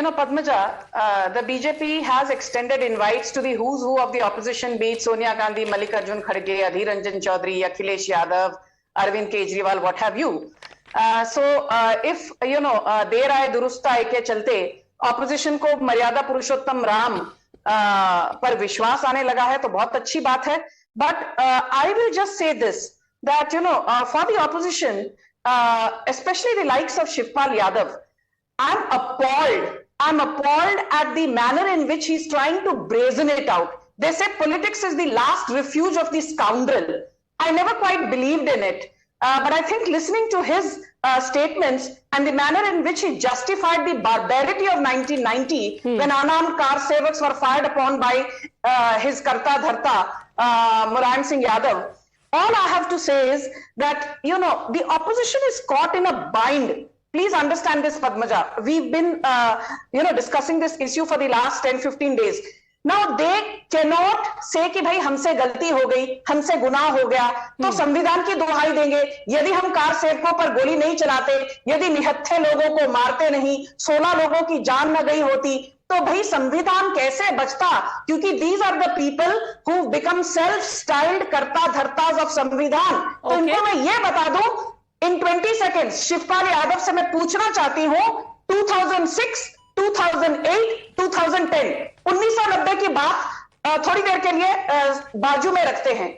Padmaja, the BJP has extended invites to the who's who of the opposition, be it Sonia Gandhi, Mallikarjun Kharge, Adhir Ranjan Chaudhary, Akhilesh Yadav, Arvind Kejriwal, what have you. If देर आए दुरुस्त आए के चलते opposition को मर्यादा पुरुषोत्तम राम पर विश्वास आने लगा है तो बहुत अच्छी बात है. But I will just say this, that for the opposition, especially the likes of Shivpal Yadav, I'm appalled at the manner in which he's trying to brazen it out. They say politics is the last refuge of the scoundrel. I never quite believed in it. But I think listening to his statements and the manner in which he justified the barbarity of 1990 when unarmed car sevaks were fired upon by his Karta Dharta, Mulayam Singh Yadav, all I have to say is that, the opposition is caught in a bind. Please understand this, Padmaja. We've been, discussing this issue for the last 10-15 days. Now they cannot say कि भाई हमसे गलती हो गई, हमसे गुनाह हो गया, तो संविधान की दुहाई देंगे. यदि हम कार सेवकों पर गोली नहीं चलाते, यदि निहत्थे लोगों को मारते नहीं, 16 लोगों की जान न गई होती, तो भाई संविधान कैसे बचता? क्योंकि these are the people who become self-styled कर्ता धर्ताज of संविधान. तो इनको मैं ये बता दूं, in 20 seconds, शिवपाल यादव से मैं पूछना चाहती हूं, 2006, 2008, 2010, 1990 की बात थोड़ी देर के लिए बाजू में रखते हैं.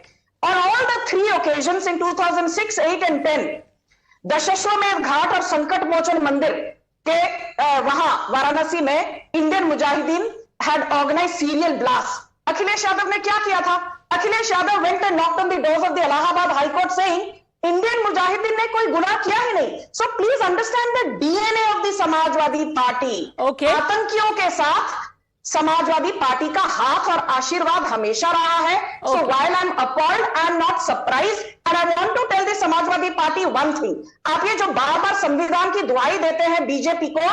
On all the three occasions in 2006, 8 and 10, Dashashwamedh Ghat और संकट मोचन मंदिर के वहां वाराणसी में Indian Mujahideen had organized serial blasts. Akhilesh Yadav ने क्या किया था? Akhilesh Yadav went and knocked on the doors of the Allahabad High Court saying Indian Mujahideen ने कोई गुनाह किया ही नहीं. So please understand the DNA of the Samajwadi party. आतंकियों के साथ समाजवादी पार्टी का हाथ और आशीर्वाद हमेशा रहा है. So while I am appalled, I am not surprised, and I want to tell the Samajwadi party one thing. आप ये जो बार बार संविधान की दुहाई देते हैं बीजेपी को,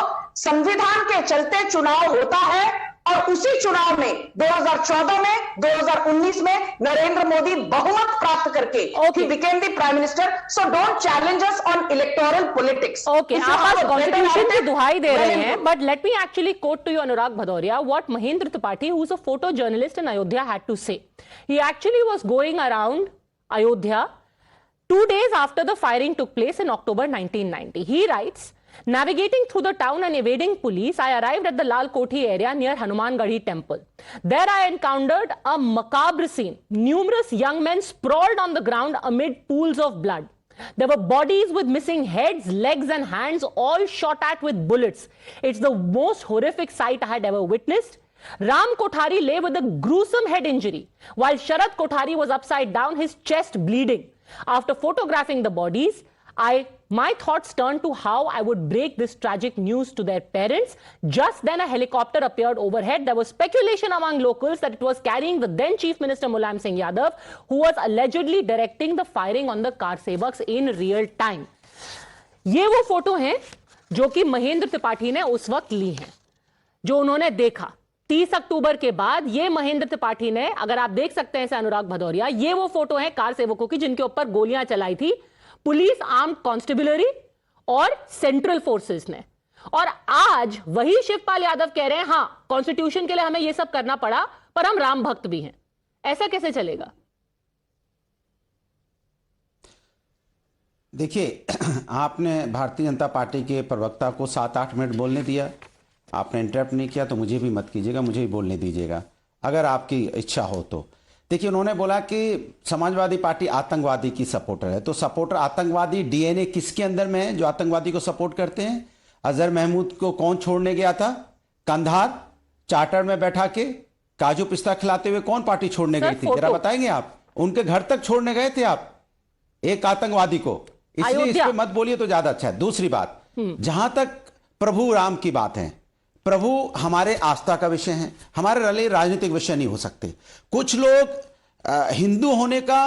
संविधान के चलते चुनाव होता है और उसी चुनाव में 2014 में, 2019 में नरेंद्र मोदी बहुमत प्राप्त करके he became the prime minister. So don't challenge us on electoral politics. Okay, आप कॉन्स्टिट्यूशन की दुहाई दे रहे हैं, but let me actually quote to you Anurag Bhadoria what Mahendra Tripathi, who is a photojournalist in Ayodhya, had to say. He actually was going around Ayodhya 2 days after the firing took place in October 1990. He writes, navigating through the town and evading police, I arrived at the Lal Koti area near Hanuman Garhi temple. There I encountered a macabre scene. Numerous young men sprawled on the ground amid pools of blood. There were bodies with missing heads, legs and hands, all shot at with bullets. It's the most horrific sight I had ever witnessed. Ram Kothari lay with a gruesome head injury, while Sharad Kothari was upside down, his chest bleeding. After photographing the bodies, my thoughts turned to how I would break this tragic news to their parents. Just then a helicopter appeared overhead. There was speculation among locals that it was carrying the then Chief Minister Mulayam Singh Yadav, who was allegedly directing the firing on the car sevaks in real time. ये वो photo हैं जो कि महेंद्र त्रिपाठी ने उस वक्त ली हैं, जो उन्होंने देखा 30 अक्टूबर के बाद. ये महेंद्र त्रिपाठी ने, अगर आप देख सकते हैं अनुराग भदौरिया, ये वो फोटो है कार सेवकों की जिनके ऊपर गोलियां चलाई थी पुलिस, आर्म्ड कांस्टेबलरी और सेंट्रल फोर्सेस ने. और आज वही शिवपाल यादव कह रहे हैं हां कॉन्स्टिट्यूशन के लिए हमें यह सब करना पड़ा, पर हम राम भक्त भी हैं. ऐसा कैसे चलेगा? देखिए, आपने भारतीय जनता पार्टी के प्रवक्ता को 7-8 मिनट बोलने दिया, आपने इंटरप्ट नहीं किया, तो मुझे भी मत कीजिएगा, मुझे भी बोलने दीजिएगा अगर आपकी इच्छा हो तो. देखिए, उन्होंने बोला कि समाजवादी पार्टी आतंकवादी की सपोर्टर है. तो सपोर्टर आतंकवादी डीएनए किसके अंदर में है जो आतंकवादी को सपोर्ट करते हैं? अजहर महमूद को कौन छोड़ने गया था कंधार चार्टर में बैठा के, काजू पिस्ता खिलाते हुए कौन पार्टी छोड़ने गई थी? जरा बताएंगे आप. उनके घर तक छोड़ने गए थे आप एक आतंकवादी को, इसलिए इस पे मत बोलिए तो ज्यादा अच्छा है. दूसरी बात, जहां तक प्रभु राम की बात है, प्रभु हमारे आस्था का विषय है, हमारे रले राजनीतिक विषय नहीं हो सकते. कुछ लोग हिंदू होने का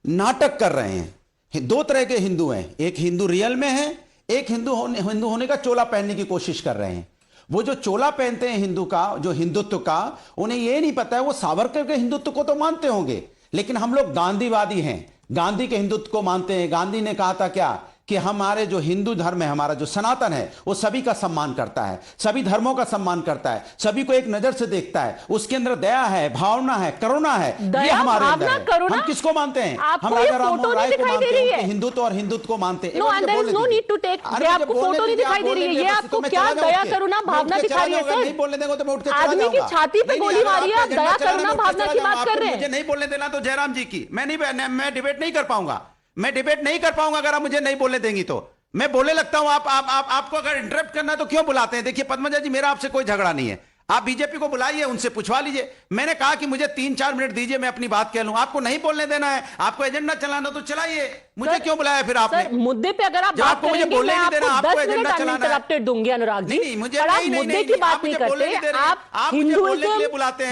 नाटक कर रहे हैं. 2 तरह के हिंदू हैं, एक हिंदू रियल में है, एक हिंदू होने का चोला पहनने की कोशिश कर रहे हैं. वो जो चोला पहनते हैं हिंदू का, जो हिंदुत्व का, उन्हें ये नहीं पता है. वो सावरकर के हिंदुत्व को तो मानते होंगे, लेकिन हम लोग गांधीवादी हैं, गांधी के हिंदुत्व को मानते हैं. गांधी ने कहा था क्या कि हमारे जो हिंदू धर्म है, हमारा जो सनातन है, वो सभी का सम्मान करता है, सभी धर्मों का सम्मान करता है, सभी को एक नजर से देखता है, उसके अंदर दया है, भावना है, करुणा है, ये हमारे अंदर है। हम किसको मानते हैं? हम राजा राममोहन राय को मानते हैं, हिंदुत्व और हिंदुत्व को मानते हैं। नो नीड टू टेक, आपको फोटो नहीं दिखाई दे रही है, ये आपको क्या दया करुणा भावना दिखा रही है? सर, नहीं बोलने देंगे तो मैं उठ के आदमी की छाती पे गोली मारी है, आप दया करुणा भावना की बात कर रहे हैं? मुझे नहीं बोलने देना तो जयराम जी की मैं डिबेट नहीं कर पाऊंगा, मैं डिबेट नहीं कर पाऊंगा अगर आप मुझे नहीं बोलने देंगी तो। मैं बोलने लगता हूं, आपको अगर इंटरप्ट करना है तो क्यों बुलाते हैं? देखिए पद्मजा जी, मेरा आपसे कोई झगड़ा नहीं है, आप बीजेपी को बुलाइए, उनसे पूछवा लीजिए। मैंने कहा कि मुझे 3-4 मिनट दीजिए, मैं अपनी बात कह लूं। आपको नहीं बोलने देना है, आपको एजेंडा चलाना तो चलाइए, मुझे क्यों बुलाया फिर आपने? मुद्दे पे अगर आप बात करेंगे, मैं आपको 10 मिनट अनइंटरप्टेड दूंगी अनुराग जी। नहीं, मुझे आप मुद्दे की बात नहीं करते, आप हिंदुइज्म,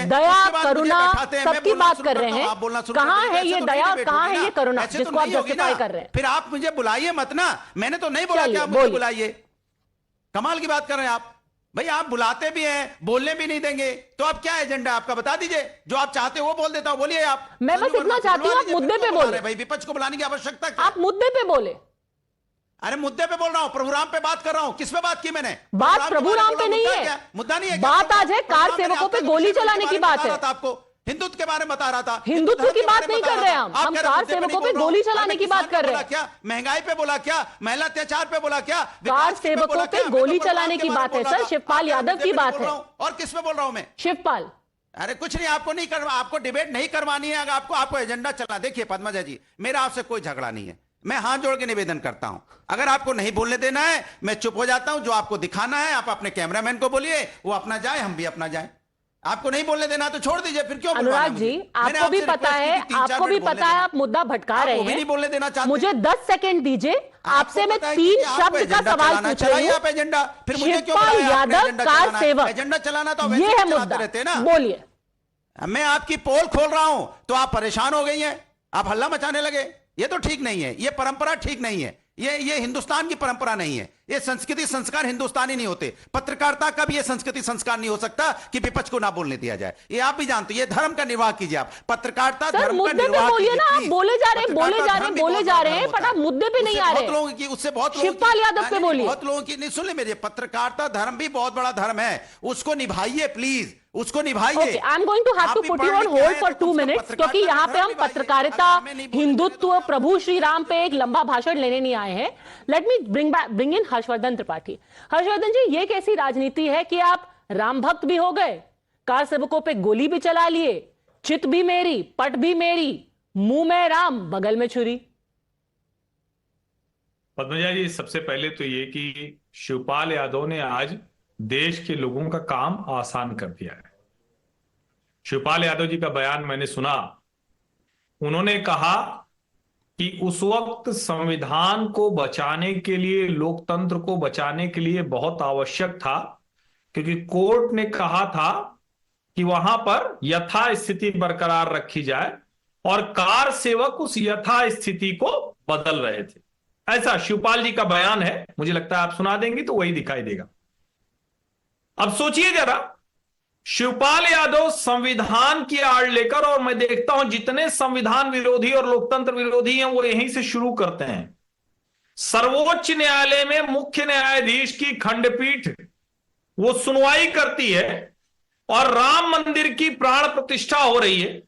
दया करुणा सबकी बात कर रहे हैं। कहां है ये दया और कहां है ये करुणा जिसको आप जस्टिफाई कर रहे हैं? फिर आप मुझे बुलाइए मत ना, मैंने तो नहीं बोला कि आप मुझे बुलाइए। कमाल की बात कर रहे हैं आप भाई, आप बुलाते भी हैं, बोलने भी नहीं देंगे, तो आप क्या एजेंडा आपका बता दीजिए, जो आप चाहते हो वो बोल देता हूं, बोलिए आप। मैं बस इतना चाहती हूं आप मुद्दे पे बोले भाई, विपक्ष को बुलाने की आवश्यकता क्या? आप मुद्दे पे बोले। अरे मुद्दे पे बोल रहा हूं, प्रभु राम पे बात कर रहा हूं। किस पे बात की मैंने? बात प्रभु राम पे नहीं है, मुद्दा नहीं है, बात आज है कार सेवकों पे गोली चलाने की बात है। आपको हिंदुत्व के बारे में बता रहा था, हिंदुत्व की बात नहीं कर रहे हैं हम कार सेवकों पे गोली चलाने की बात कर रहे हैं। क्या महंगाई पे बोला, क्या महिला अत्याचार पे बोला, क्या कार सेवकों पे गोली चलाने की बात है सर, शिवपाल यादव की बात है। और किस पे बोल रहा हूं मैं? शिवपाल, अरे कुछ नहीं, आपको नहीं करवा, आपको डिबेट नहीं करवानी है, अगर आपको एजेंडा चलना। देखिए पद्मजा जी, मेरा आपसे कोई झगड़ा नहीं है, मैं हाथ जोड़ के निवेदन करता हूं, अगर आपको नहीं बोलने देना है मैं चुप हो जाता हूं। जो आपको दिखाना है आप अपने कैमरामैन को बोलिए, वो अपना जाए, हम भी अपना जाए। आपको नहीं बोलने देना तो छोड़ दीजिए, फिर क्यों? अनुराग जी, आपको भी पता है, आप मुद्दा भटका रहे हैं, नहीं बोलने देना चाहते, मुझे 10 सेकंड दीजिए, आपसे मैं 3 शब्द का सवाल पूछ रही हूं। आप एजेंडा, फिर मुझे क्यों शिवपाल यादव कार सेवक, एजेंडा चलाना तो ये है मुद्दा, रहते हैं ना। बोलिए। मैं आपकी पोल खोल रहा हूं तो आप परेशान हो गई हैं, आप हल्ला मचाने लगे, ये तो ठीक नहीं है, ये परंपरा ठीक नहीं है, ये हिंदुस्तान की परंपरा नहीं है, ये संस्कृति संस्कार हिंदुस्तानी नहीं होते। पत्रकारिता का भी ये संस्कृति संस्कार नहीं हो सकता कि विपक्ष को ना बोलने दिया जाए, ये आप भी जानते हैं। ये धर्म का निर्वाह कीजिए आप, पत्रकारिता धर्म का निर्वाह बोलिए ना, आप बोले जा रहे हैं, पर आप मुद्दे पे नहीं आ रहे। बहुत लोगों की, उससे बहुत शिवपाल यादव पे बोलिए। बहुत लोगों की नहीं, सुन ले मेरे, पत्रकारिता धर्म भी बहुत बड़ा धर्म है, उसको निभाइए प्लीज, उसको निभाइए। I am going to have to put you on hold for 2 minutes, क्योंकि यहाँ पे हम पत्रकारिता, हिंदुत्व, प्रभु श्री राम पे एक लंबा भाषण लेने नहीं आए हैं। Let me bring in Harshvardhan Tripathi. Harshvardhan ji, ये कैसी राजनीति है कि आप राम भक्त भी हो गए, कार सेवकों पे गोली भी चला लिए, चित भी मेरी, पट भी मेरी, मुंह में राम बगल में छुरी? पद्मजा जी, सबसे पहले तो ये कि शिवपाल यादव ने आज देश के लोगों का काम आसान कर दिया है। शिवपाल यादव जी का बयान मैंने सुना, उन्होंने कहा कि उस वक्त संविधान को बचाने के लिए, लोकतंत्र को बचाने के लिए बहुत आवश्यक था, क्योंकि कोर्ट ने कहा था कि वहां पर यथास्थिति बरकरार रखी जाए, और कार सेवक उस यथास्थिति को बदल रहे थे। ऐसा शिवपाल जी का बयान है, मुझे लगता है आप सुना देंगे तो वही दिखाई देगा। अब सोचिए जरा, शिवपाल यादव संविधान की आड़ लेकर, और मैं देखता हूं जितने संविधान विरोधी और लोकतंत्र विरोधी हैं वो यहीं से शुरू करते हैं। सर्वोच्च न्यायालय में मुख्य न्यायाधीश की खंडपीठ वो सुनवाई करती है और राम मंदिर की प्राण प्रतिष्ठा हो रही है,